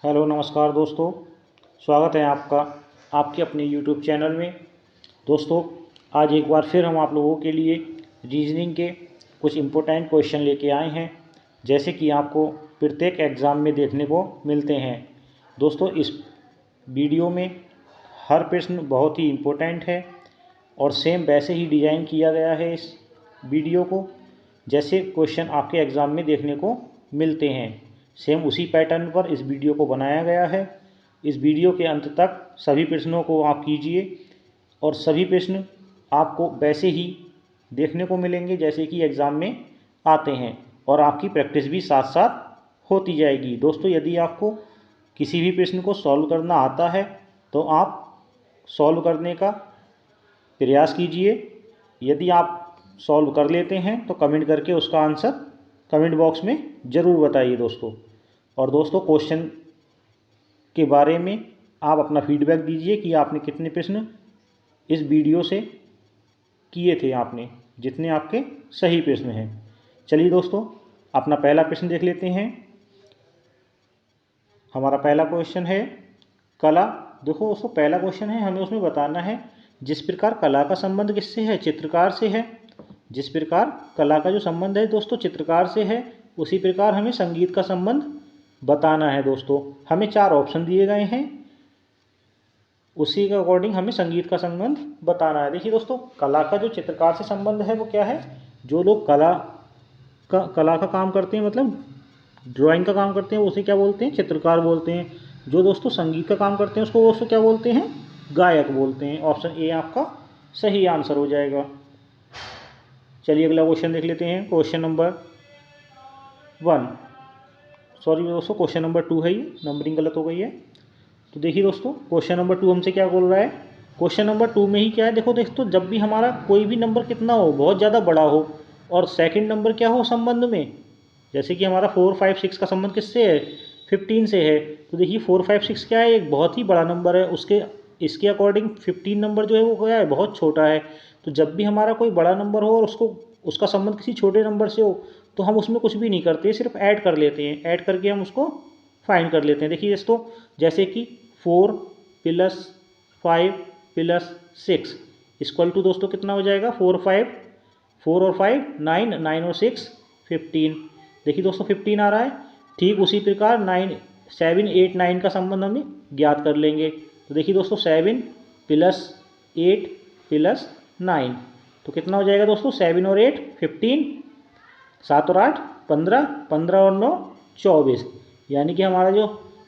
Hello नमस्कार दोस्तों। स्वागत है आपका आपके अपने यूट्यूब चैनल में। दोस्तों, आज एक बार फिर हम आप लोगों के लिए रीजनिंग के कुछ इम्पोर्टेंट क्वेश्चन लेके आए हैं, जैसे कि आपको प्रत्येक एग्ज़ाम में देखने को मिलते हैं। दोस्तों, इस वीडियो में हर प्रश्न बहुत ही इम्पोर्टेंट है और सेम वैसे ही डिज़ाइन किया गया है इस वीडियो को, जैसे क्वेश्चन आपके एग्ज़ाम में देखने को मिलते हैं। सेम उसी पैटर्न पर इस वीडियो को बनाया गया है। इस वीडियो के अंत तक सभी प्रश्नों को आप कीजिए और सभी प्रश्न आपको वैसे ही देखने को मिलेंगे जैसे कि एग्ज़ाम में आते हैं, और आपकी प्रैक्टिस भी साथ साथ होती जाएगी। दोस्तों, यदि आपको किसी भी प्रश्न को सॉल्व करना आता है तो आप सॉल्व करने का प्रयास कीजिए। यदि आप सॉल्व कर लेते हैं तो कमेंट करके उसका आंसर कमेंट बॉक्स में ज़रूर बताइए दोस्तों। और दोस्तों, क्वेश्चन के बारे में आप अपना फीडबैक दीजिए कि आपने कितने प्रश्न इस वीडियो से किए थे, आपने जितने आपके सही प्रश्न हैं। चलिए दोस्तों, अपना पहला प्रश्न देख लेते हैं। हमारा पहला क्वेश्चन है कला। देखो दोस्तों, पहला क्वेश्चन है, हमें उसमें बताना है जिस प्रकार कला का संबंध किससे है, चित्रकार से है। जिस प्रकार कला का जो संबंध है दोस्तों चित्रकार से है, उसी प्रकार हमें संगीत का संबंध बताना है। दोस्तों, हमें 4 ऑप्शन दिए गए हैं, उसी के अकॉर्डिंग हमें संगीत का संबंध बताना है। देखिए दोस्तों, कला का जो चित्रकार से संबंध है वो क्या है, जो लोग कला का काम करते हैं, मतलब ड्राइंग का काम करते हैं, उसे क्या बोलते हैं, चित्रकार बोलते हैं। जो दोस्तों संगीत का काम करते हैं उसको दोस्तों क्या बोलते हैं, गायक बोलते हैं। ऑप्शन ए आपका सही आंसर हो जाएगा। चलिए अगला क्वेश्चन देख लेते हैं। क्वेश्चन नंबर 1, सॉरी दोस्तों, क्वेश्चन नंबर 2 है, ये नंबरिंग गलत हो गई है। तो देखिए दोस्तों, क्वेश्चन नंबर 2 हमसे क्या बोल रहा है। क्वेश्चन नंबर 2 में ही क्या है, देखो दोस्तों, जब भी हमारा कोई भी नंबर कितना हो, बहुत ज़्यादा बड़ा हो, और सेकंड नंबर क्या हो संबंध में, जैसे कि हमारा 4, 5, 6 का संबंध किससे है, 15 से है। तो देखिए 4, 5, 6 क्या है, एक बहुत ही बड़ा नंबर है, उसके इसके अकॉर्डिंग 15 नंबर जो है वो क्या है, बहुत छोटा है। तो जब भी हमारा कोई बड़ा नंबर हो और उसका संबंध किसी छोटे नंबर से हो, तो हम उसमें कुछ भी नहीं करते, सिर्फ ऐड कर लेते हैं। ऐड करके हम उसको फाइंड कर लेते हैं। देखिए दोस्तों, जैसे कि 4 + 5 + 6 इक्वल टू दोस्तों कितना हो जाएगा, 4 और 5 9, 9 और 6 15। देखिए दोस्तों 15 आ रहा है। ठीक उसी प्रकार 7, 8, 9 का संबंध हम ज्ञात कर लेंगे। तो देखिए दोस्तों 7 + 8 + 9, तो कितना हो जाएगा दोस्तों, 7 और 8 15, 7 और 8 15, 15 और 9 24। यानी कि हमारा जो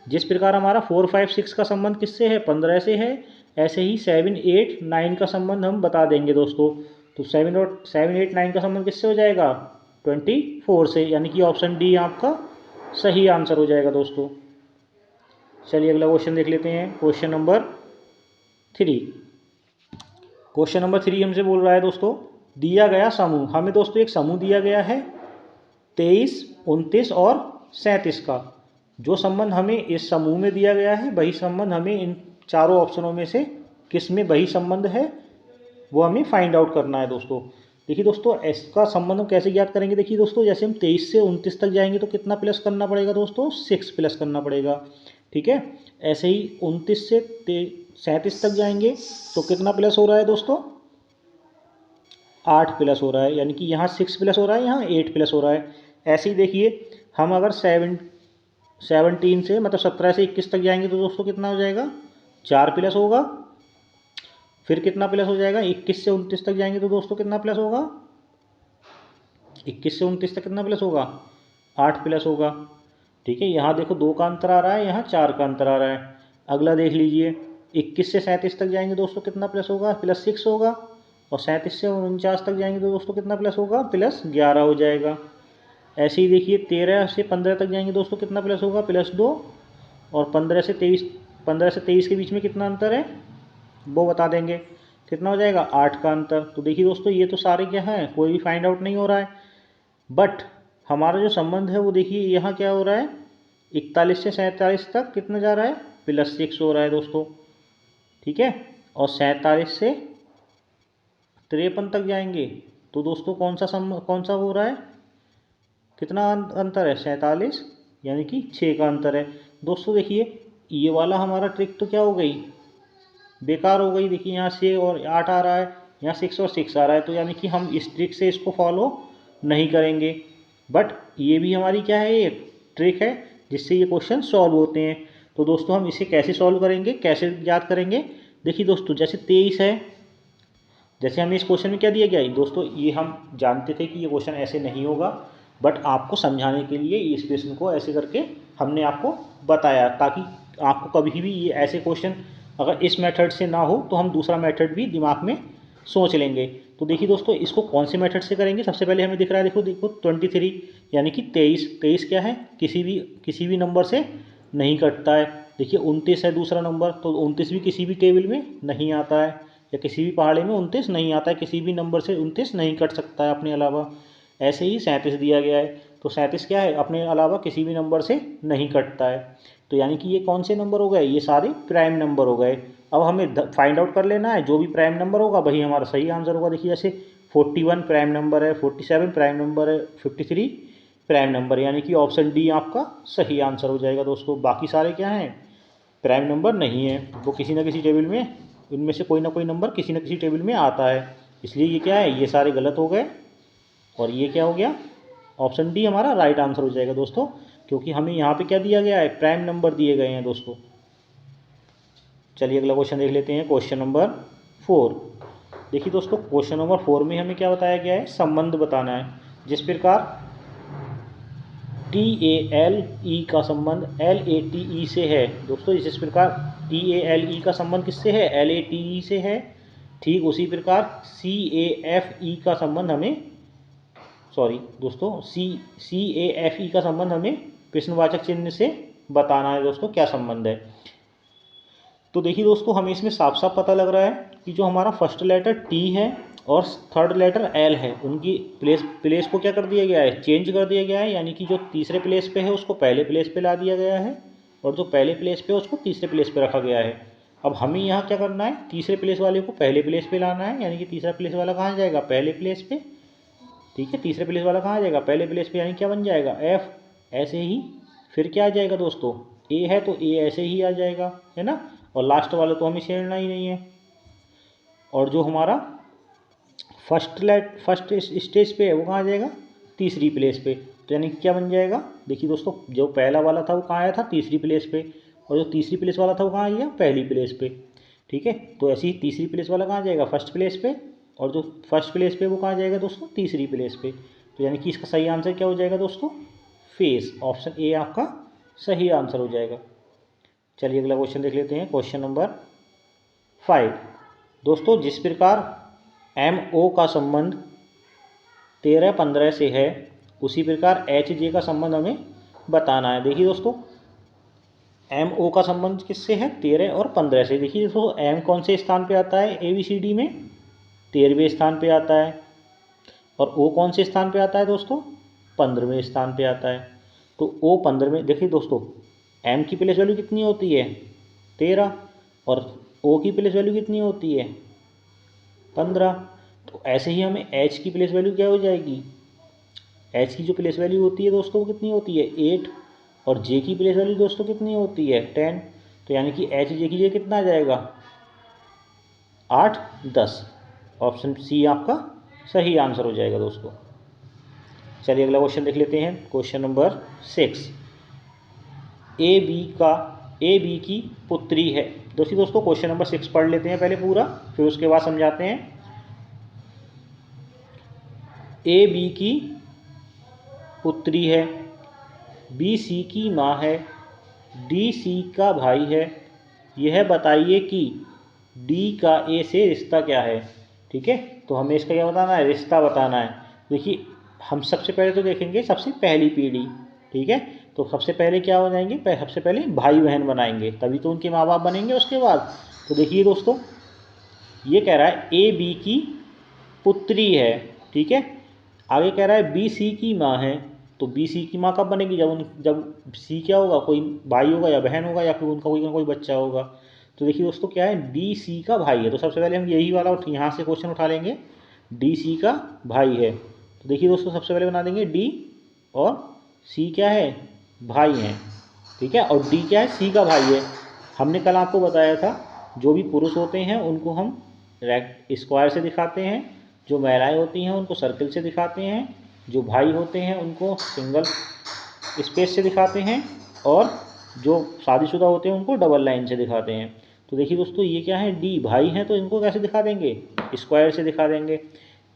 जिस प्रकार हमारा 4, 5, 6 का संबंध किससे है, 15 से है, ऐसे ही 7, 8, 9 का संबंध हम बता देंगे दोस्तों। तो 7, 8, 9 का संबंध किससे हो जाएगा, 24 से। यानी कि ऑप्शन डी आपका सही आंसर हो जाएगा दोस्तों। चलिए अगला क्वेश्चन देख लेते हैं। Question number 3। क्वेश्चन नंबर 3 हमसे बोल रहा है दोस्तों, दिया गया समूह, हमें दोस्तों एक समूह दिया गया है 23, 29 और 37 का। जो संबंध हमें इस समूह में दिया गया है, वही संबंध हमें इन चारों ऑप्शनों में से किस में वही संबंध है वो हमें फाइंड आउट करना है दोस्तों। देखिए दोस्तों, इसका संबंध हम कैसे ज्ञात करेंगे। देखिए दोस्तों, जैसे हम 23 से 29 तक जाएंगे तो कितना प्लस करना पड़ेगा दोस्तों, 6 प्लस करना पड़ेगा। ठीक है, ऐसे ही 29 से 37 तक जाएंगे तो कितना प्लस हो रहा है दोस्तों, 8 प्लस हो रहा है। यानी कि यहाँ 6 प्लस हो रहा है, यहाँ 8 प्लस हो रहा है। ऐसे ही देखिए, हम अगर 17 से मतलब 17 से 21 तक जाएंगे तो दोस्तों कितना हो जाएगा, 4 प्लस होगा। फिर कितना प्लस हो जाएगा, 21 से 29 तक जाएंगे तो दोस्तों कितना प्लस होगा, 21 से 29 तक कितना प्लस होगा, 8 प्लस होगा। ठीक है, यहाँ देखो 2 का अंतर आ रहा है, यहाँ 4 का अंतर आ रहा है। अगला देख लीजिए, 21 से 37 तक जाएंगे दोस्तों कितना प्लस होगा, +6 होगा। और 37 से 49 तक जाएंगे तो दोस्तों कितना प्लस होगा, +11 हो जाएगा। ऐसे ही देखिए 13 से 15 तक जाएंगे दोस्तों कितना प्लस होगा, +2। और 15 से 23 के बीच में कितना अंतर है वो बता देंगे, कितना हो जाएगा, 8 का अंतर। तो देखिए दोस्तों, ये तो सारे क्या हैं, कोई भी फाइंड आउट नहीं हो रहा है। बट हमारा जो संबंध है वो देखिए यहाँ क्या हो रहा है, 41 से 47 तक कितना जा रहा है, +6 हो रहा है दोस्तों। ठीक है, और 47 से 53 तक जाएंगे तो दोस्तों कौन सा हो रहा है, कितना अंतर है, 47 यानी कि 6 का अंतर है। दोस्तों देखिए ये वाला हमारा ट्रिक तो क्या हो गई, बेकार हो गई। देखिए यहाँ 6 और 8 आ रहा है, यहाँ 6 और 6 आ रहा है, तो यानी कि हम इस ट्रिक से इसको फॉलो नहीं करेंगे। बट ये भी हमारी क्या है, एक ट्रिक है जिससे ये क्वेश्चन सॉल्व होते हैं। तो दोस्तों हम इसे कैसे सॉल्व करेंगे, कैसे याद करेंगे। देखिए दोस्तों जैसे 23 है, जैसे हमें इस क्वेश्चन में क्या दिया गया है दोस्तों, ये हम जानते थे कि ये क्वेश्चन ऐसे नहीं होगा, बट आपको समझाने के लिए इस प्रश्न को ऐसे करके हमने आपको बताया, ताकि आपको कभी भी ये ऐसे क्वेश्चन अगर इस मेथड से ना हो तो हम दूसरा मेथड भी दिमाग में सोच लेंगे। तो देखिए दोस्तों इसको कौन से मेथड से करेंगे। सबसे पहले हमें दिख रहा है, देखो देखो 23 यानी कि 23 क्या है, किसी भी नंबर से नहीं कटता है। देखिए 29 है दूसरा नंबर, तो 29 भी किसी भी टेबल में नहीं आता है, या किसी भी पहाड़े में 29 नहीं आता है, किसी भी नंबर से 29 नहीं कट सकता है अपने अलावा। ऐसे ही 37 दिया गया है, तो 37 क्या है, अपने अलावा किसी भी नंबर से नहीं कटता है। तो यानी कि ये कौन से नंबर हो गए, ये सारे प्राइम नंबर हो गए। अब हमें फाइंड आउट कर लेना है, जो भी प्राइम नंबर होगा वही हमारा सही आंसर होगा। देखिए जैसे 41 प्राइम नंबर है, 47 प्राइम नंबर है, 53 प्राइम नंबर, यानी कि ऑप्शन डी आपका सही आंसर हो जाएगा दोस्तों। बाकी सारे क्या हैं, प्राइम नंबर नहीं है, वो किसी न किसी टेबल में, उनमें से कोई ना कोई नंबर किसी न किसी टेबल में आता है। इसलिए ये क्या है, ये सारे गलत हो गए, और ये क्या हो गया, ऑप्शन डी हमारा राइट आंसर हो जाएगा दोस्तों, क्योंकि हमें यहाँ पे क्या दिया गया है, प्राइम नंबर दिए गए हैं दोस्तों। चलिए अगला क्वेश्चन देख लेते हैं, क्वेश्चन नंबर 4। देखिए दोस्तों क्वेश्चन नंबर 4 में हमें क्या बताया गया है, संबंध बताना है। जिस प्रकार TALE का संबंध LATE से है दोस्तों, जिस प्रकार TALE का संबंध किससे है, LATE से है, ठीक उसी प्रकार CAFE का संबंध हमें, सॉरी दोस्तों, CAFE का संबंध हमें प्रश्नवाचक चिन्ह से बताना है दोस्तों, क्या संबंध है। तो देखिए दोस्तों हमें इसमें साफ साफ पता लग रहा है कि जो हमारा फर्स्ट लेटर T है और थर्ड लेटर L है, उनकी प्लेस को क्या कर दिया गया है, चेंज कर दिया गया है। यानी कि जो तीसरे प्लेस पे है उसको पहले प्लेस पे ला दिया गया है, और जो पहले प्लेस पे है उसको तीसरे प्लेस पे रखा गया है। अब हमें यहाँ क्या करना है, तीसरे प्लेस वाले को पहले प्लेस पे लाना है, यानी कि तीसरा प्लेस वाला कहाँ जाएगा, पहले प्लेस पे। ठीक है, तीसरे प्लेस वाला कहाँ जाएगा, पहले प्लेस पे, यानी क्या बन जाएगा, F। ऐसे ही फिर क्या आ जाएगा दोस्तों, A है तो A ऐसे ही आ जाएगा, है ना। और लास्ट वाला तो हमें छेड़ना ही नहीं है। और जो हमारा फर्स्ट स्टेज पे है वो कहाँ जाएगा, तीसरी प्लेस पे। तो यानी क्या बन जाएगा, देखिए दोस्तों जो पहला वाला था वो कहाँ आया था, तीसरी प्लेस पे, और जो तीसरी प्लेस वाला था वो कहाँ आ गया, पहली प्लेस पे। ठीक है, तो ऐसे ही तीसरी प्लेस वाला कहाँ जाएगा, फर्स्ट प्लेस पे, और जो फर्स्ट प्लेस पे वो कहाँ जाएगा दोस्तों, तीसरी प्लेस पे। तो यानी कि इसका सही आंसर क्या हो जाएगा दोस्तों, फेस। ऑप्शन ए आपका सही आंसर हो जाएगा। चलिए अगला क्वेश्चन देख लेते हैं, क्वेश्चन नंबर 5। दोस्तों जिस प्रकार MO का संबंध 13-15 से है, उसी प्रकार HJ का संबंध हमें बताना है। देखिए दोस्तों MO का संबंध किससे है, 13 और 15 से। देखिए दोस्तों M कौन से स्थान पे आता है ABCD में, 13वें स्थान पे आता है, और O कौन से स्थान पे आता है दोस्तों, 15वें स्थान पे आता है। तो O 15वें, देखिए दोस्तों M की प्लेस वैल्यू कितनी होती है, 13, और O की प्लेस वैल्यू कितनी होती है, 15। तो ऐसे ही हमें H की प्लेस वैल्यू क्या हो जाएगी, H की जो प्लेस वैल्यू होती है दोस्तों वो कितनी होती है, 8, और J की प्लेस वैल्यू दोस्तों कितनी होती है, 10। तो यानी कि HJ की जगह कितना आ जाएगा, 8, 10। ऑप्शन सी आपका सही आंसर हो जाएगा दोस्तों। चलिए अगला क्वेश्चन देख लेते हैं, क्वेश्चन नंबर 6। ए बी की पुत्री है। दोस्तों क्वेश्चन नंबर 6 पढ़ लेते हैं पहले पूरा, फिर उसके बाद समझाते हैं। ए बी की पुत्री है, बी सी की माँ है, डी सी का भाई है, यह बताइए कि डी का ए से रिश्ता क्या है। ठीक है, तो हमें इसका क्या बताना है, रिश्ता बताना है। देखिए हम सबसे पहले तो देखेंगे सबसे पहली पीढ़ी। ठीक है, तो सबसे पहले क्या हो जाएंगे, सबसे पहले भाई बहन बनाएंगे, तभी तो उनके माँ बाप बनेंगे उसके बाद। तो देखिए दोस्तों ये कह रहा है ए बी की पुत्री है, ठीक है। आगे कह रहा है बी सी की माँ है, तो बी सी की माँ कब बनेगी, जब सी क्या होगा, कोई भाई होगा या बहन होगा, या फिर उनका कोई ना कोई बच्चा होगा। तो देखिए दोस्तों क्या है, डी सी का भाई है, तो सबसे पहले हम यही वाला यहाँ से क्वेश्चन उठा लेंगे, डी सी का भाई है। तो देखिए दोस्तों सबसे पहले बना देंगे डी, और सी क्या है, भाई हैं, ठीक है। और डी क्या है, सी का भाई है। हमने कल आपको बताया था जो भी पुरुष होते हैं उनको हम स्क्वायर से दिखाते हैं, जो महिलाएं होती हैं उनको सर्कल से दिखाते हैं, जो भाई होते हैं उनको सिंगल स्पेस से दिखाते हैं, और जो शादीशुदा होते हैं उनको डबल लाइन से दिखाते हैं। तो देखिए दोस्तों ये क्या है, डी भाई हैं तो इनको कैसे दिखा देंगे, स्क्वायर से दिखा देंगे।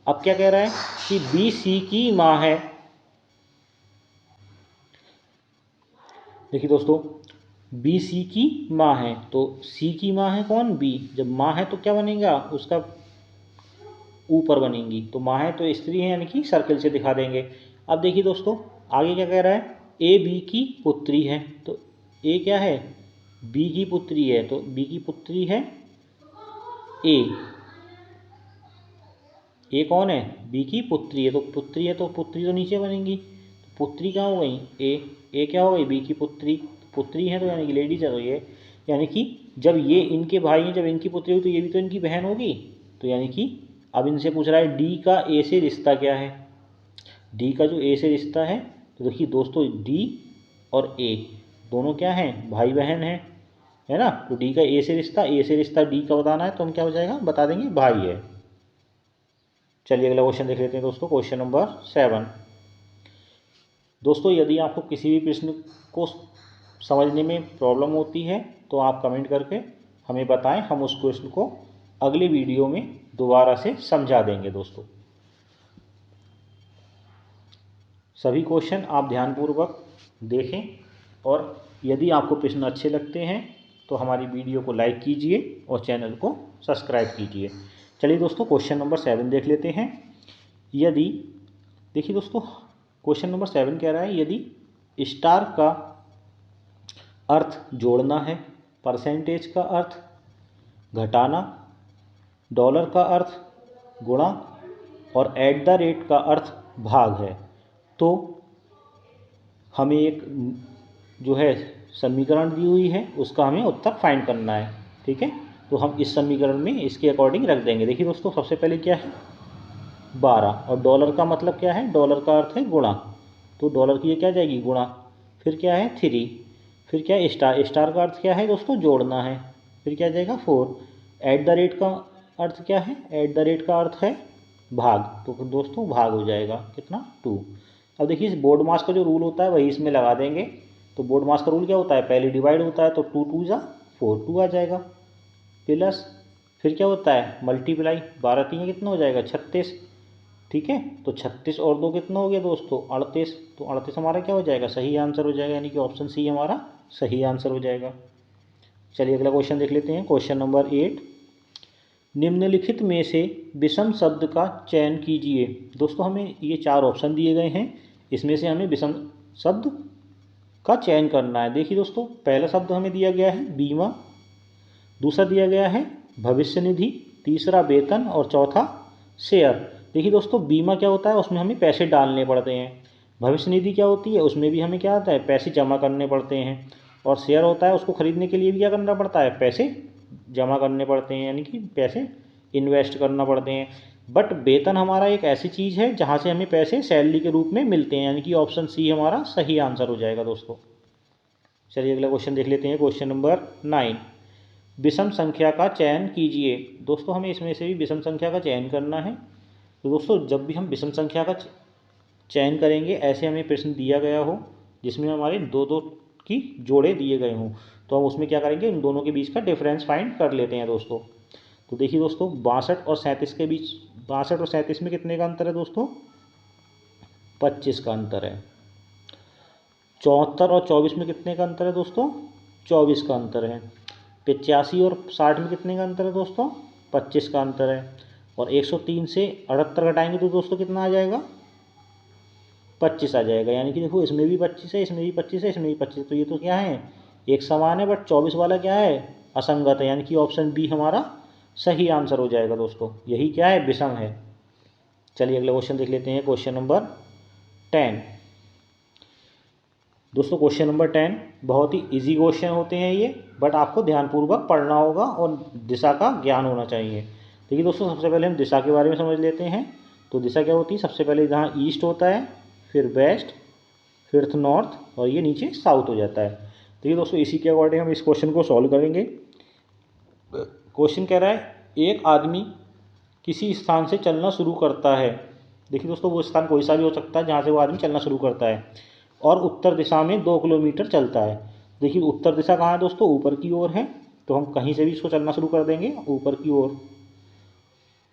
अब क्या कह रहा है कि बी सी की माँ है। देखिए दोस्तों बी सी की माँ है, तो सी की माँ है कौन, बी। जब माँ है तो क्या बनेगा, उसका ऊपर बनेंगी, तो माँ है तो स्त्री है यानी कि सर्कल से दिखा देंगे। अब देखिए दोस्तों आगे क्या कह रहा है, ए बी की पुत्री है, तो ए क्या है, बी की पुत्री है, तो बी की पुत्री है ए। ए कौन है, बी की पुत्री है, तो पुत्री है तो पुत्री तो नीचे बनेंगी, तो पुत्री कहाँ हो गई, ए क्या हो गई, बी की पुत्री। पुत्री है तो यानी कि लेडीज है, तो ये यानी कि जब ये इनके भाई हैं, जब इनकी पुत्री हुई तो ये भी तो इनकी बहन होगी। तो यानी कि अब इनसे पूछ रहा है डी का ए से रिश्ता क्या है। डी का जो ए से रिश्ता है, तो देखिए दोस्तों डी और ए दोनों क्या हैं, भाई बहन हैं, है ना। तो डी का ए से रिश्ता डी का बताना है, तो हम क्या हो जाएगा, बता देंगे भाई है। चलिए अगला क्वेश्चन देख लेते हैं दोस्तों, क्वेश्चन नंबर 7। दोस्तों यदि आपको किसी भी प्रश्न को समझने में प्रॉब्लम होती है तो आप कमेंट करके हमें बताएं, हम उस क्वेश्चन को अगले वीडियो में दोबारा से समझा देंगे। दोस्तों सभी क्वेश्चन आप ध्यानपूर्वक देखें, और यदि आपको प्रश्न अच्छे लगते हैं तो हमारी वीडियो को लाइक कीजिए और चैनल को सब्सक्राइब कीजिए। चलिए दोस्तों क्वेश्चन नंबर 7 देख लेते हैं। यदि देखिए दोस्तों क्वेश्चन नंबर 7 कह रहा है, यदि स्टार का अर्थ जोड़ना है, परसेंटेज का अर्थ घटाना, डॉलर का अर्थ गुणा और एट द रेट का अर्थ भाग है, तो हमें एक जो है समीकरण दी हुई है उसका हमें उत्तर फाइंड करना है, ठीक है। तो हम इस समीकरण में इसके अकॉर्डिंग रख देंगे। देखिए दोस्तों सबसे पहले क्या है 12, और डॉलर का मतलब क्या है, डॉलर का अर्थ है गुणा, तो डॉलर की ये क्या जाएगी गुणा, फिर क्या है 3, फिर क्या है स्टार का अर्थ क्या है दोस्तों जोड़ना है, फिर क्या जाएगा 4, एट द रेट का अर्थ क्या है, एट द रेट का अर्थ है भाग, तो फिर दोस्तों भाग हो जाएगा कितना 2। अब देखिए इस बोर्ड मास का जो रूल होता है वही इसमें लगा देंगे। तो बोर्ड मास का रूल क्या होता है, पहले डिवाइड होता है तो 2 2 जा 4, 2 आ जाएगा, प्लस फिर क्या होता है मल्टीप्लाई, 12 3 कितना हो जाएगा 36, ठीक है। तो 36 और 2 कितना हो गया दोस्तों 38, तो 38 हमारा क्या हो जाएगा सही आंसर हो जाएगा, यानी कि ऑप्शन सी हमारा सही आंसर हो जाएगा। चलिए अगला क्वेश्चन देख लेते हैं, क्वेश्चन नंबर 8। निम्नलिखित में से विषम शब्द का चयन कीजिए। दोस्तों हमें ये 4 ऑप्शन दिए गए हैं, इसमें से हमें विषम शब्द का चयन करना है। देखिए दोस्तों पहला शब्द हमें दिया गया है बीमा, दूसरा दिया गया है भविष्य निधि, तीसरा वेतन और चौथा शेयर। देखिए दोस्तों बीमा क्या होता है, उसमें हमें पैसे डालने पड़ते हैं। भविष्य निधि क्या होती है, उसमें भी हमें क्या होता है पैसे जमा करने पड़ते हैं। और शेयर होता है उसको खरीदने के लिए भी क्या करना पड़ता है, पैसे जमा करने पड़ते हैं, यानी कि पैसे इन्वेस्ट करना पड़ते हैं। बट वेतन हमारा एक ऐसी चीज़ है जहाँ से हमें पैसे सैलरी के रूप में मिलते हैं, यानी कि ऑप्शन सी हमारा सही आंसर हो जाएगा दोस्तों। चलिए अगला क्वेश्चन देख लेते हैं, क्वेश्चन नंबर 9। विषम संख्या का चयन कीजिए। दोस्तों हमें इसमें से भी विषम संख्या का चयन करना है। तो दोस्तों जब भी हम विषम संख्या का चयन करेंगे, ऐसे हमें प्रश्न दिया गया हो जिसमें हमारे दो दो की जोड़े दिए गए हों, तो हम उसमें क्या करेंगे, इन दोनों के बीच का डिफरेंस फाइंड कर लेते हैं दोस्तों। तो देखिए दोस्तों 62 और 37 के बीच, 62 और 37 में कितने का अंतर है दोस्तों, 25 का अंतर है। 74 और 24 में कितने का अंतर है दोस्तों, 24 का अंतर है। 85 और 60 में कितने का अंतर है दोस्तों, 25 का अंतर है। और 103 से 78 घटाएंगे तो दोस्तों कितना आ जाएगा, 25 आ जाएगा। यानी कि देखो इसमें भी 25 है, इसमें भी 25 है, इसमें भी 25 है, तो ये तो क्या है एक समान है, बट 24 वाला क्या है असंगत है, यानी कि ऑप्शन बी हमारा सही आंसर हो जाएगा दोस्तों। यही क्या है विषम है। चलिए अगला क्वेश्चन देख लेते हैं, क्वेश्चन नंबर 10। दोस्तों क्वेश्चन नंबर 10 बहुत ही इजी क्वेश्चन होते हैं ये, बट आपको ध्यानपूर्वक पढ़ना होगा और दिशा का ज्ञान होना चाहिए। देखिए दोस्तों सबसे पहले हम दिशा के बारे में समझ लेते हैं। तो दिशा क्या होती है, सबसे पहले जहाँ ईस्ट होता है, फिर वेस्ट, फिफ्थ नॉर्थ और ये नीचे साउथ हो जाता है। तो ये दोस्तों इसी के अकॉर्डिंग हम इस क्वेश्चन को सॉल्व करेंगे। क्वेश्चन कह रहा है एक आदमी किसी स्थान से चलना शुरू करता है। देखिए दोस्तों वो स्थान कोई सा भी हो सकता है जहाँ से वो आदमी चलना शुरू करता है, और उत्तर दिशा में 2 किलोमीटर चलता है। देखिए उत्तर दिशा कहाँ है दोस्तों, ऊपर की ओर है, तो हम कहीं से भी इसको चलना शुरू कर देंगे ऊपर की ओर।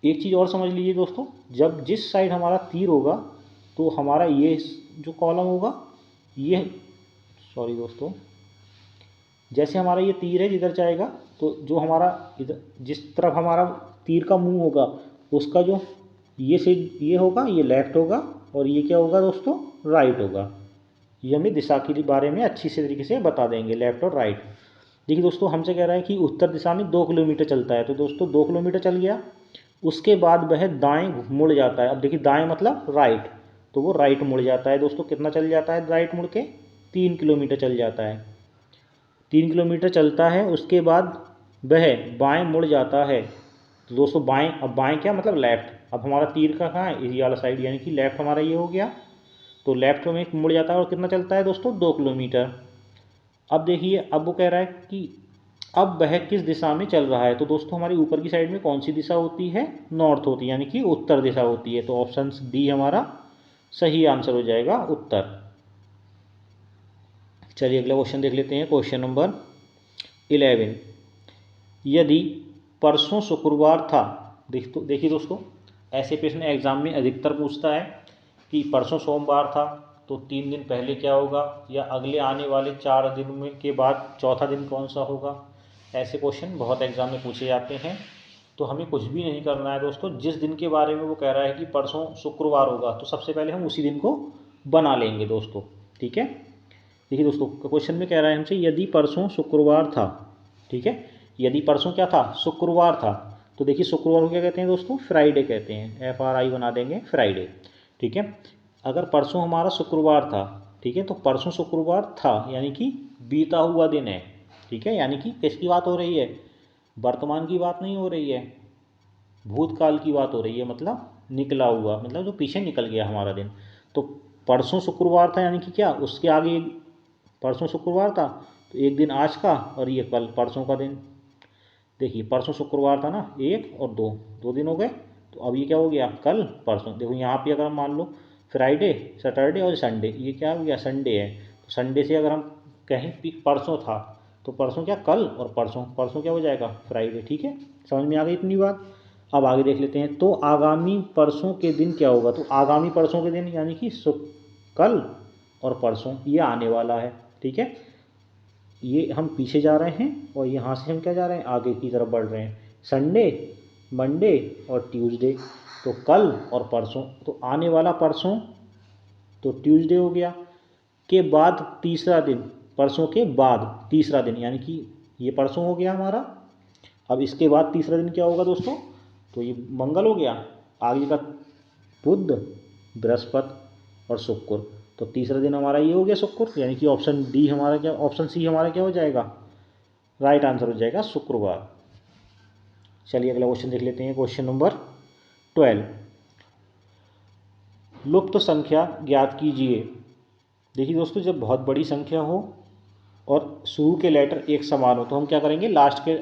एक चीज़ और समझ लीजिए दोस्तों, जब जिस साइड हमारा तीर होगा तो हमारा ये जो कॉलम होगा ये, सॉरी दोस्तों, जैसे हमारा ये तीर है जिधर जाएगा, तो जो हमारा इधर जिस तरफ हमारा तीर का मुंह होगा उसका जो ये से ये होगा, ये लेफ्ट होगा, और ये क्या होगा दोस्तों, राइट होगा। ये हमें दिशा के बारे में अच्छी से तरीके से बता देंगे, लेफ्ट और राइट। देखिए दोस्तों हमसे कह रहा है कि उत्तर दिशा में 2 किलोमीटर चलता है, तो दोस्तों 2 किलोमीटर चल गया, उसके बाद वह दाएं मुड़ जाता है। अब देखिए दाएं मतलब राइट, तो वो राइट मुड़ जाता है दोस्तों। कितना चल जाता है राइट मुड़ के, 3 किलोमीटर चल जाता है। 3 किलोमीटर चलता है, उसके बाद वह बाएं मुड़ जाता है। तो दोस्तों बाएं, अब बाएं क्या मतलब लेफ्ट। अब हमारा तीर का कहाँ है, ये वाला साइड, यानी कि लेफ्ट हमारा ये हो गया, तो लेफ्ट में मुड़ जाता है। और कितना चलता है दोस्तों, 2 किलोमीटर। अब देखिए अब वो कह रहा है कि अब वह किस दिशा में चल रहा है। तो दोस्तों हमारी ऊपर की साइड में कौन सी दिशा होती है, नॉर्थ होती है, यानी कि उत्तर दिशा होती है। तो ऑप्शन डी हमारा सही आंसर हो जाएगा, उत्तर। चलिए अगला क्वेश्चन देख लेते हैं, क्वेश्चन नंबर 11। यदि परसों शुक्रवार था, देखिए दोस्तों ऐसे प्रश्न एग्जाम में अधिकतर पूछता है कि परसों सोमवार था तो 3 दिन पहले क्या होगा, या अगले आने वाले 4 दिन में के बाद चौथा दिन कौन सा होगा। ऐसे क्वेश्चन बहुत एग्जाम में पूछे जाते हैं। तो हमें कुछ भी नहीं करना है दोस्तों, जिस दिन के बारे में वो कह रहा है कि परसों शुक्रवार होगा, तो सबसे पहले हम उसी दिन को बना लेंगे दोस्तों, ठीक है। देखिए दोस्तों क्वेश्चन में कह रहा है हमसे यदि परसों शुक्रवार था, ठीक है, यदि परसों क्या था, शुक्रवार था। तो देखिए शुक्रवार को क्या कहते हैं दोस्तों, फ्राइडे कहते हैं, FRI बना देंगे फ्राइडे, ठीक है। अगर परसों हमारा शुक्रवार था, ठीक है, तो परसों शुक्रवार था यानी कि बीता हुआ दिन है, ठीक है, यानी कि किसकी बात हो रही है, वर्तमान की बात नहीं हो रही है, भूतकाल की बात हो रही है, मतलब निकला हुआ, मतलब जो पीछे निकल गया हमारा दिन। तो परसों शुक्रवार था यानी कि क्या, उसके आगे परसों शुक्रवार था तो एक दिन आज का, और ये कल परसों का दिन। देखिए परसों शुक्रवार था ना, 1 और 2, 2 दिन हो गए। तो अब ये क्या हो गया, कल परसों। देखो यहाँ पे अगर हम मान लो फ्राइडे, सैटरडे और संडे, ये क्या हो गया, संडे है। तो संडे से अगर हम कहें कि परसों था, तो परसों क्या, कल, और परसों, परसों क्या हो जाएगा, फ्राइडे, ठीक है। समझ में आ गई इतनी बात। अब आगे देख लेते हैं, तो आगामी परसों के दिन क्या होगा। तो आगामी परसों के दिन यानी कि कल और परसों, ये आने वाला है, ठीक है। ये हम पीछे जा रहे हैं और यहाँ से हम क्या जा रहे हैं, आगे की तरफ बढ़ रहे हैं। संडे, मंडे और ट्यूसडे, तो कल और परसों। तो आने वाला परसों तो ट्यूसडे हो गया, के बाद तीसरा दिन, परसों के बाद तीसरा दिन, यानी कि ये परसों हो गया हमारा। अब इसके बाद तीसरा दिन क्या होगा दोस्तों, तो ये मंगल हो गया, आगे का बुध, बृहस्पति और शुक्र। तो तीसरा दिन हमारा ये हो गया शुक्र, यानी कि ऑप्शन डी हमारा क्या, ऑप्शन सी हमारा क्या हो जाएगा, राइट आंसर हो जाएगा शुक्रवार। चलिए अगला क्वेश्चन देख लेते हैं, क्वेश्चन नंबर 12। लुप्त संख्या ज्ञात कीजिए। देखिए दोस्तों जब बहुत बड़ी संख्या हो और शुरू के लेटर एक समान हो, तो हम क्या करेंगे, लास्ट के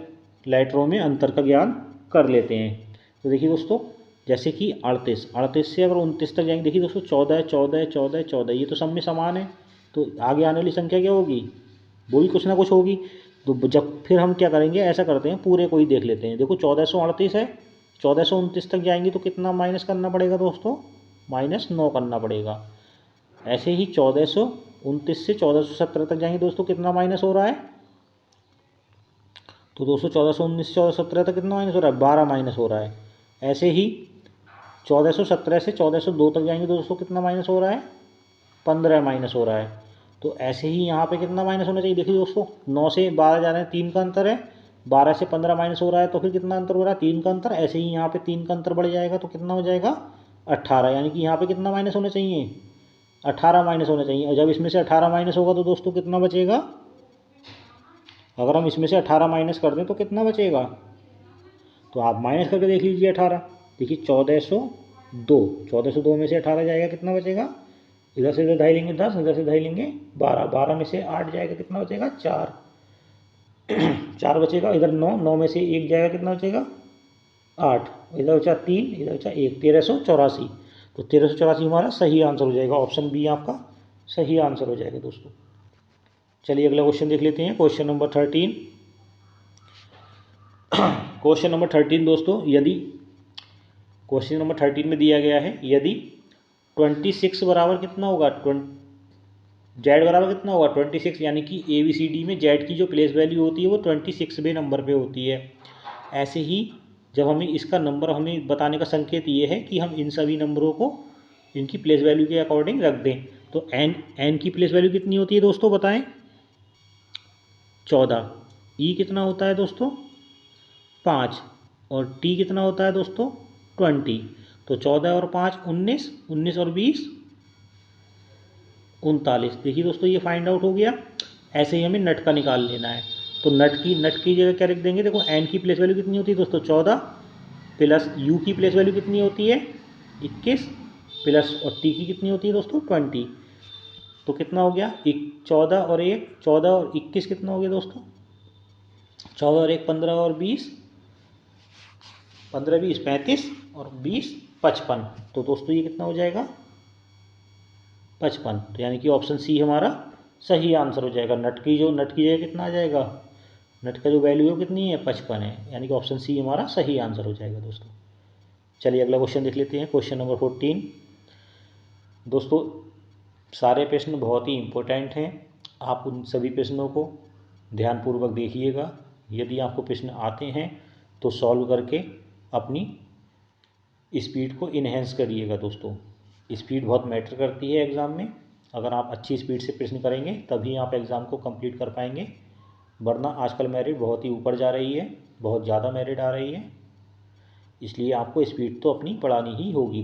लेटरों में अंतर का ज्ञान कर लेते हैं। तो देखिए दोस्तों जैसे कि 38, 38 से अगर 29 तक जाएंगे, देखिए दोस्तों 14, 14, 14, 14, ये तो सब में समान है। तो आगे आने वाली संख्या क्या होगी, वो भी कुछ ना कुछ होगी। तो जब फिर हम क्या करेंगे, ऐसा करते हैं पूरे को ही देख लेते हैं। देखो 1438 है, 1429 तक जाएंगे तो कितना माइनस करना पड़ेगा दोस्तों, -9 करना पड़ेगा। ऐसे ही 1429 से 1417 तक जाएंगे दोस्तों, कितना माइनस हो रहा है, तो दोस्तों 1419 से 1417 तक कितना माइनस हो रहा है, 12 माइनस हो रहा है। ऐसे ही 1417 से 1402 तक जाएंगे दोस्तों, कितना माइनस हो रहा है, 15 माइनस हो रहा है। तो ऐसे ही यहाँ पे कितना माइनस होना चाहिए, देखिए दोस्तों 9 से 12 जा रहे हैं, 3 का अंतर है, 12 से 15 माइनस हो रहा है, तो फिर कितना अंतर हो रहा है, 3 का अंतर। ऐसे ही यहाँ पे 3 का अंतर बढ़ जाएगा तो कितना हो जाएगा, 18, यानी कि यहाँ पे कितना माइनस होना चाहिए, 18 माइनस होना चाहिए। और जब इसमें से 18 माइनस होगा तो दोस्तों कितना बचेगा, अगर हम इसमें से 18 माइनस कर दें तो कितना बचेगा, तो आप माइनस करके देख लीजिए 18। देखिए 1402, 1402 में से 18 जाएगा, कितना बचेगा, इधर से इधर ढाई लेंगे 10, इधर से ढाई लेंगे 12, 12 में से 8 जाएगा कितना बचेगा 4, 4 बचेगा, इधर 9, 9 में से 1 जाएगा कितना बचेगा 8, इधर बचा 3, इधर बचा 1, 1384। तो 1384 हमारा सही आंसर हो जाएगा, ऑप्शन बी आपका सही आंसर हो जाएगा दोस्तों। चलिए अगला क्वेश्चन देख लेते हैं, क्वेश्चन नंबर 13। क्वेश्चन नंबर 13 दोस्तों, यदि क्वेश्चन नंबर 13 में दिया गया है यदि 26 बराबर कितना होगा, जेड बराबर कितना होगा 26, यानी कि ABCD में जेड की जो प्लेस वैल्यू होती है वो 26वें नंबर पे होती है। ऐसे ही जब हमें इसका नंबर हमें बताने का संकेत ये है कि हम इन सभी नंबरों को इनकी प्लेस वैल्यू के अकॉर्डिंग रख दें। तो एन की प्लेस वैल्यू कितनी होती है दोस्तों बताएं, 14, ई कितना होता है दोस्तों 5, और टी कितना होता है दोस्तों 20। तो 14 और 5 19, 19 और 20 39। देखिए दोस्तों ये फाइंड आउट हो गया। ऐसे ही हमें नट का निकाल लेना है। तो नट की जगह क्या रख देंगे, देखो एन की प्लेस वैल्यू कितनी होती है दोस्तों 14, प्लस यू की प्लेस वैल्यू कितनी होती है 21, प्लस और टी की कितनी होती है दोस्तों 20। तो कितना हो गया 14 और 1, 14 और 21 कितना हो गया दोस्तों 14 और 1 15 और 20, 15 20 35 और 20 55। तो दोस्तों ये कितना हो जाएगा 55। तो यानी कि ऑप्शन सी हमारा सही आंसर हो जाएगा। नट की जगह कितना आ जाएगा, नट का जो वैल्यू है कितनी है 55 है, यानी कि ऑप्शन सी हमारा सही आंसर हो जाएगा दोस्तों। चलिए अगला क्वेश्चन देख लेते हैं, क्वेश्चन नंबर 14। दोस्तों सारे प्रश्न बहुत ही इम्पोर्टेंट हैं, आप उन सभी प्रश्नों को ध्यानपूर्वक देखिएगा। यदि आपको प्रश्न आते हैं तो सॉल्व करके अपनी स्पीड को इन्हेंस करिएगा दोस्तों। स्पीड बहुत मैटर करती है एग्ज़ाम में। अगर आप अच्छी स्पीड से प्रश्न करेंगे तभी आप एग्ज़ाम को कंप्लीट कर पाएंगे, वरना आजकल मेरिट बहुत ही ऊपर जा रही है, बहुत ज़्यादा मेरिट आ रही है, इसलिए आपको स्पीड तो अपनी बढ़ानी ही होगी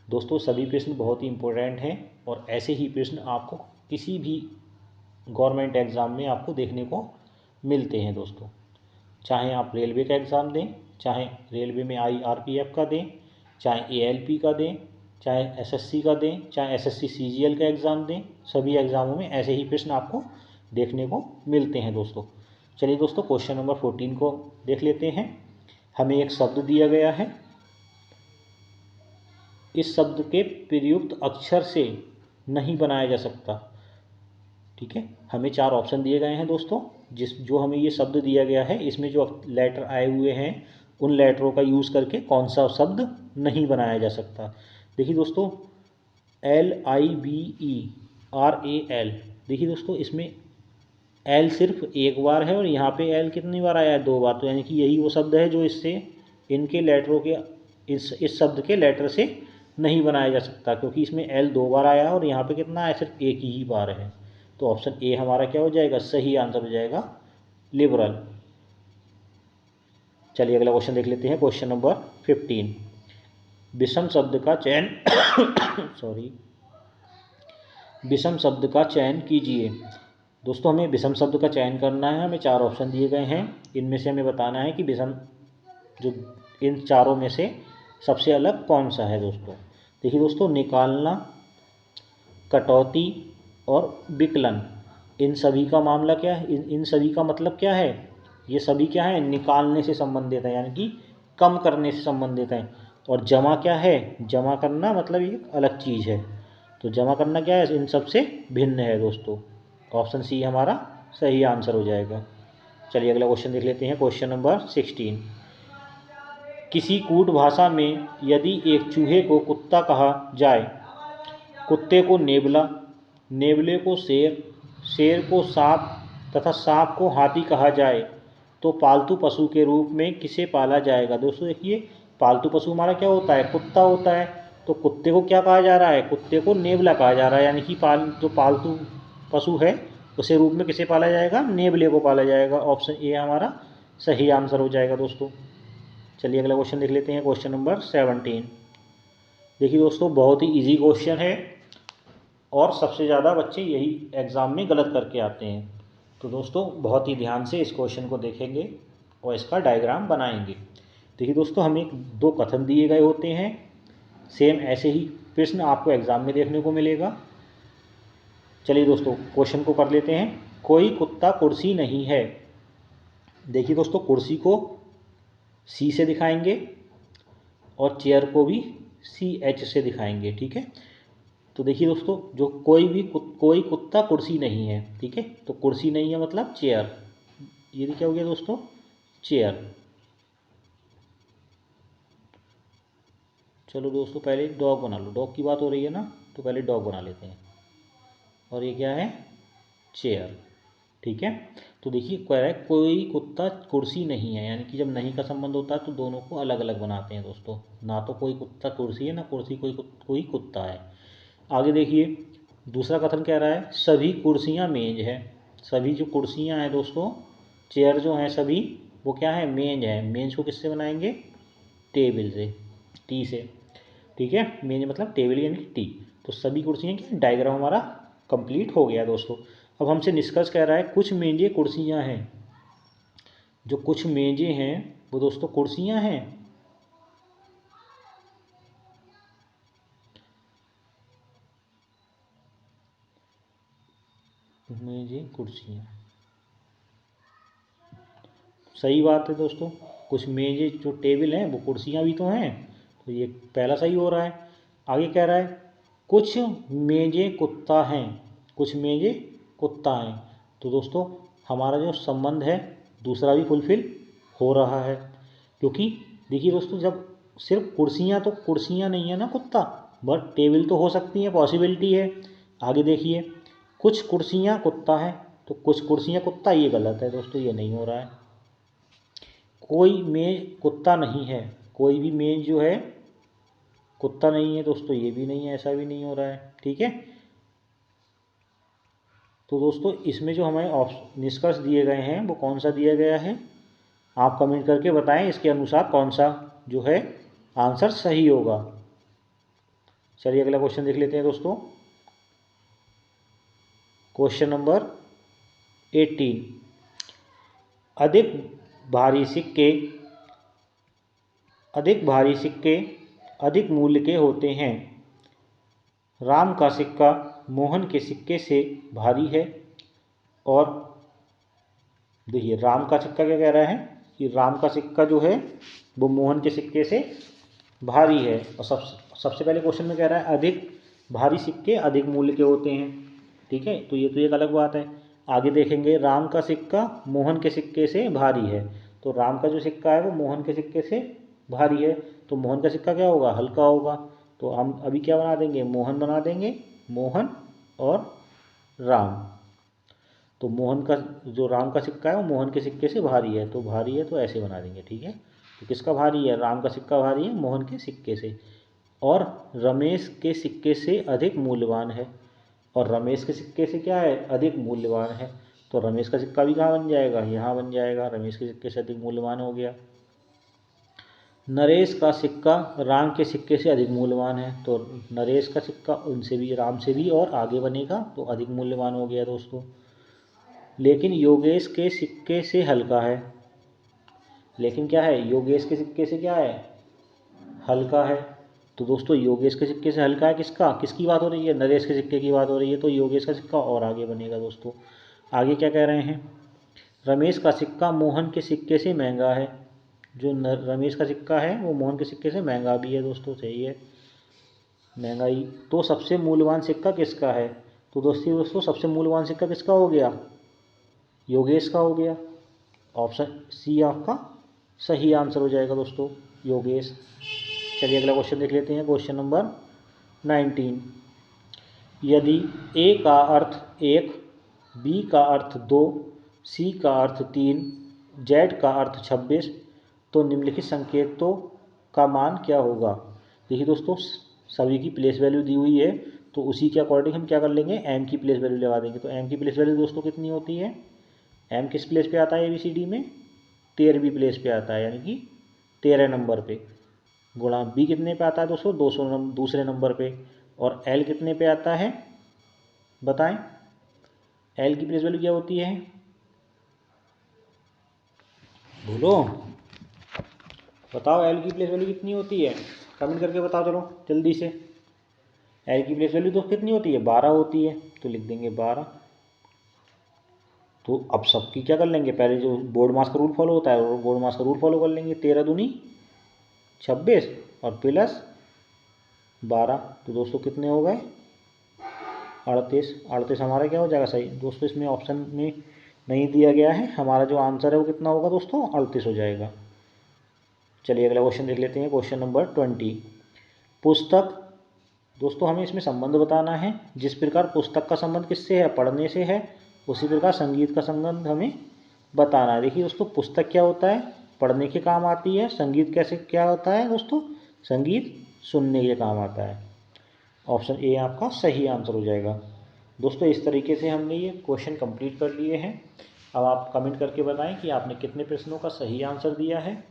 दोस्तों सभी प्रश्न बहुत ही इम्पोर्टेंट हैं और ऐसे ही प्रश्न आपको किसी भी गवर्नमेंट एग्ज़ाम में आपको देखने को मिलते हैं दोस्तों। चाहे आप रेलवे का एग्ज़ाम दें, चाहे रेलवे में IRPF का दें, चाहे ALP का दें, चाहे SSC का दें, चाहे SSC CGL का एग्ज़ाम दें, सभी एग्ज़ामों में ऐसे ही प्रश्न आपको देखने को मिलते हैं दोस्तों। चलिए दोस्तों क्वेश्चन नंबर 14 को देख लेते हैं। हमें एक शब्द दिया गया है, इस शब्द के प्रयुक्त अक्षर से नहीं बनाया जा सकता। ठीक है, हमें 4 ऑप्शन दिए गए हैं दोस्तों। जो हमें ये शब्द दिया गया है इसमें जो लेटर आए हुए हैं उन लेटरों का यूज़ करके कौन सा शब्द नहीं बनाया जा सकता। देखिए दोस्तों LIBERAL, देखिए दोस्तों इसमें L सिर्फ एक बार है और यहाँ पे L कितनी बार आया है 2 बार। तो यानी कि यही वो शब्द है जो इससे इनके लेटरों के इस शब्द के लेटर से नहीं बनाया जा सकता, क्योंकि इसमें L 2 बार आया है और यहाँ पे कितना है सिर्फ एक ही बार है। तो ऑप्शन ए हमारा क्या हो जाएगा, सही आंसर हो जाएगा लिबरल। चलिए अगला क्वेश्चन देख लेते हैं, क्वेश्चन नंबर 15। विषम शब्द का चयन विषम शब्द का चयन कीजिए। दोस्तों हमें विषम शब्द का चयन करना है, हमें 4 ऑप्शन दिए गए हैं, इनमें से हमें बताना है कि विषम जो इन चारों में से सबसे अलग कौन सा है दोस्तों। देखिए दोस्तों निकालना, कटौती और विकलन, इन सभी का मामला क्या है, इन सभी का मतलब क्या है, ये सभी क्या है निकालने से संबंधित है, यानी कि कम करने से संबंधित है। और जमा क्या है, जमा करना मतलब ये अलग चीज़ है। तो जमा करना क्या है, इन सब से भिन्न है दोस्तों। ऑप्शन सी हमारा सही आंसर हो जाएगा। चलिए अगला क्वेश्चन देख लेते हैं, क्वेश्चन नंबर 16। किसी कूट भाषा में यदि एक चूहे को कुत्ता कहा जाए, कुत्ते को नेबला, नेबले को शेर, शेर को सांप तथा सांप को हाथी कहा जाए तो पालतू पशु के रूप में किसे पाला जाएगा। दोस्तों देखिए पालतू पशु हमारा क्या होता है, कुत्ता होता है। तो कुत्ते को क्या कहा जा रहा है, कुत्ते को नेबला कहा जा रहा है, यानी कि जो पालतू पशु है उसे रूप में किसे पाला जाएगा, नेबले को पाला जाएगा। ऑप्शन ए हमारा सही आंसर हो जाएगा दोस्तों। चलिए अगला क्वेश्चन देख लेते हैं, क्वेश्चन नंबर 17। देखिए दोस्तों बहुत ही इजी क्वेश्चन है और सबसे ज़्यादा बच्चे यही एग्ज़ाम में गलत करके आते हैं। तो दोस्तों बहुत ही ध्यान से इस क्वेश्चन को देखेंगे और इसका डायग्राम बनाएंगे। देखिए दोस्तों हमें 2 कथन दिए गए होते हैं, सेम ऐसे ही प्रश्न आपको एग्जाम में देखने को मिलेगा। चलिए दोस्तों क्वेश्चन को कर लेते हैं। कोई कुत्ता कुर्सी नहीं है। देखिए दोस्तों कुर्सी को सी से दिखाएंगे और चेयर को भी CH से दिखाएंगे, ठीक है। तो देखिए दोस्तों जो कोई कुत्ता कुर्सी नहीं है, ठीक है, तो कुर्सी नहीं है मतलब चेयर, ये क्या हो गया दोस्तों, चेयर। चलो दोस्तों पहले डॉग बना लो, डॉग की बात हो रही है ना, तो पहले डॉग बना लेते हैं। और ये क्या है, चेयर, ठीक है। तो देखिए कह रहा है कोई कुत्ता कुर्सी नहीं है, यानी कि जब नहीं का संबंध होता है तो दोनों को अलग अलग बनाते हैं दोस्तों। ना तो कोई कुत्ता कुर्सी है, ना कुर्सी कोई कुत्ता है। आगे देखिए दूसरा कथन कह रहा है सभी कुर्सियां मेज है। सभी जो कुर्सियां हैं दोस्तों, चेयर जो हैं सभी, वो क्या है, मेज है। मेज को किससे बनाएंगे, टेबल से, टी से, ठीक है। मेज मतलब टेबल यानी कि टी। तो सभी कुर्सियां क्या, डायग्राम हमारा कंप्लीट हो गया दोस्तों। अब हमसे निष्कर्ष कह रहा है कुछ मेजें कुर्सियां हैं। जो कुछ मेजें हैं वो दोस्तों कुर्सियां हैं। मेजें कुर्सियां, सही बात है दोस्तों। कुछ मेजें जो टेबल हैं वो कुर्सियां भी तो हैं, तो ये पहला सही हो रहा है। आगे कह रहा है कुछ मेजें कुत्ता हैं। कुछ मेजें कुत्ता हैं, तो दोस्तों हमारा जो संबंध है दूसरा भी फुलफिल हो रहा है। क्योंकि देखिए दोस्तों जब सिर्फ कुर्सियां, तो कुर्सियां नहीं है ना कुत्ता, बट टेबल तो हो सकती है, पॉसिबिलिटी है। आगे देखिए कुछ कुर्सियां कुत्ता है, तो कुछ कुर्सियां कुत्ता, ये गलत है दोस्तों, ये नहीं हो रहा है। कोई मेज कुत्ता नहीं है, कोई भी मेज जो है कुत्ता नहीं है दोस्तों, ये भी नहीं है, ऐसा भी नहीं हो रहा है, ठीक है। तो दोस्तों इसमें जो हमें निष्कर्ष दिए गए हैं वो कौन सा दिया गया है, आप कमेंट करके बताएं इसके अनुसार कौन सा जो है आंसर सही होगा। चलिए अगला क्वेश्चन देख लेते हैं दोस्तों। क्वेश्चन नंबर 18, अधिक भारी सिक्के अधिक मूल्य के होते हैं। राम का सिक्का मोहन के सिक्के से भारी है। और देखिए राम का सिक्का क्या कह रहा है कि राम का सिक्का जो है वो मोहन के सिक्के से भारी है। और सबसे पहले क्वेश्चन में कह रहा है अधिक भारी सिक्के अधिक मूल्य के होते हैं, ठीक है, तो ये तो एक अलग बात है। आगे देखेंगे राम का सिक्का मोहन के सिक्के से भारी है, तो राम का जो सिक्का है वो मोहन के सिक्के से भारी है, तो मोहन का सिक्का क्या होगा, हल्का होगा। तो हम अभी क्या बना देंगे, मोहन बना देंगे, मोहन और राम। तो मोहन का जो राम का सिक्का है वो मोहन के सिक्के से भारी है, तो भारी है तो ऐसे बना देंगे, ठीक है। तो किसका भारी है, राम का सिक्का भारी है मोहन के सिक्के से। और रमेश के सिक्के से अधिक मूल्यवान है, और रमेश के सिक्के से क्या है, अधिक मूल्यवान है। तो रमेश का सिक्का भी कहाँ बन जाएगा, यहाँ बन जाएगा, रमेश के सिक्के से अधिक मूल्यवान हो गया। नरेश का सिक्का राम के सिक्के से अधिक मूल्यवान है, तो नरेश का सिक्का उनसे भी, राम से भी और आगे बनेगा, तो अधिक मूल्यवान हो गया दोस्तों। लेकिन योगेश के सिक्के से हल्का है, लेकिन क्या है, योगेश के सिक्के से क्या है, हल्का है। तो दोस्तों योगेश के सिक्के से हल्का है, किसकी बात हो रही है, नरेश के सिक्के की बात हो रही है, तो योगेश का सिक्का और आगे बनेगा दोस्तों। आगे क्या कह रहे हैं, रमेश का सिक्का मोहन के सिक्के से महंगा है। जो रमेश का सिक्का है वो मोहन के सिक्के से महंगा भी है दोस्तों, सही है, महंगाई। तो सबसे मूल्यवान सिक्का किसका है, तो दोस्तों सबसे मूल्यवान सिक्का किसका हो गया, योगेश का हो गया। ऑप्शन सी आपका सही आंसर हो जाएगा दोस्तों, योगेश। चलिए अगला क्वेश्चन देख लेते हैं, क्वेश्चन नंबर 19, यदि ए का अर्थ 1, बी का अर्थ 2, सी का अर्थ 3, जेड का अर्थ 26, तो निम्नलिखित संकेतों का मान क्या होगा। देखिए दोस्तों सभी की प्लेस वैल्यू दी हुई है, तो उसी के अकॉर्डिंग हम क्या कर लेंगे, एम की प्लेस वैल्यू लगा देंगे। तो एम की प्लेस वैल्यू दोस्तों कितनी होती है, एम किस प्लेस पे आता है ABCD में, 13वीं प्लेस पे आता है, यानी कि 13 नंबर पे। गुणा बी कितने पे आता है दोस्तों, 200 दूसरे नंबर पे। और एल कितने पे आता है बताएं, एल की प्लेस वैल्यू क्या होती है, भूलो, बताओ एल की प्लेस वैल्यू कितनी होती है, कमेंट करके बताओ, चलो जल्दी से। एल की प्लेस वैल्यू तो कितनी होती है, 12 होती है, तो लिख देंगे 12। तो अब सबकी क्या कर लेंगे, पहले जो बोर्ड मास का रूल फॉलो होता है वो बोर्ड मास का रूल फॉलो कर लेंगे। 13 दूनी 26 और प्लस 12, तो दोस्तों कितने हो गए, 38। 38 हमारा क्या हो जाएगा सही दोस्तों, इसमें ऑप्शन में नहीं दिया गया है, हमारा जो आंसर है वो कितना होगा दोस्तों, 38 हो जाएगा। चलिए अगला क्वेश्चन देख लेते हैं, क्वेश्चन नंबर 20। पुस्तक, दोस्तों हमें इसमें संबंध बताना है। जिस प्रकार पुस्तक का संबंध किससे है, पढ़ने से है, उसी प्रकार संगीत का संबंध हमें बताना है। देखिए दोस्तों, पुस्तक क्या होता है, पढ़ने के काम आती है। संगीत कैसे क्या होता है दोस्तों, संगीत सुनने के काम आता है। ऑप्शन ए आपका सही आंसर हो जाएगा। दोस्तों इस तरीके से हमने ये क्वेश्चन कंप्लीट कर लिए हैं। अब आप कमेंट करके बताएं कि आपने कितने प्रश्नों का सही आंसर दिया है।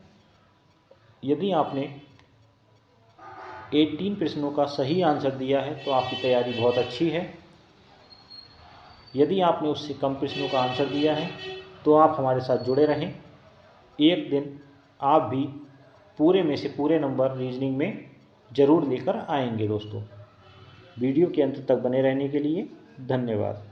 यदि आपने 18 प्रश्नों का सही आंसर दिया है तो आपकी तैयारी बहुत अच्छी है। यदि आपने उससे कम प्रश्नों का आंसर दिया है तो आप हमारे साथ जुड़े रहें। एक दिन आप भी पूरे में से पूरे नंबर रीजनिंग में ज़रूर लेकर आएंगे। दोस्तों वीडियो के अंत तक बने रहने के लिए धन्यवाद।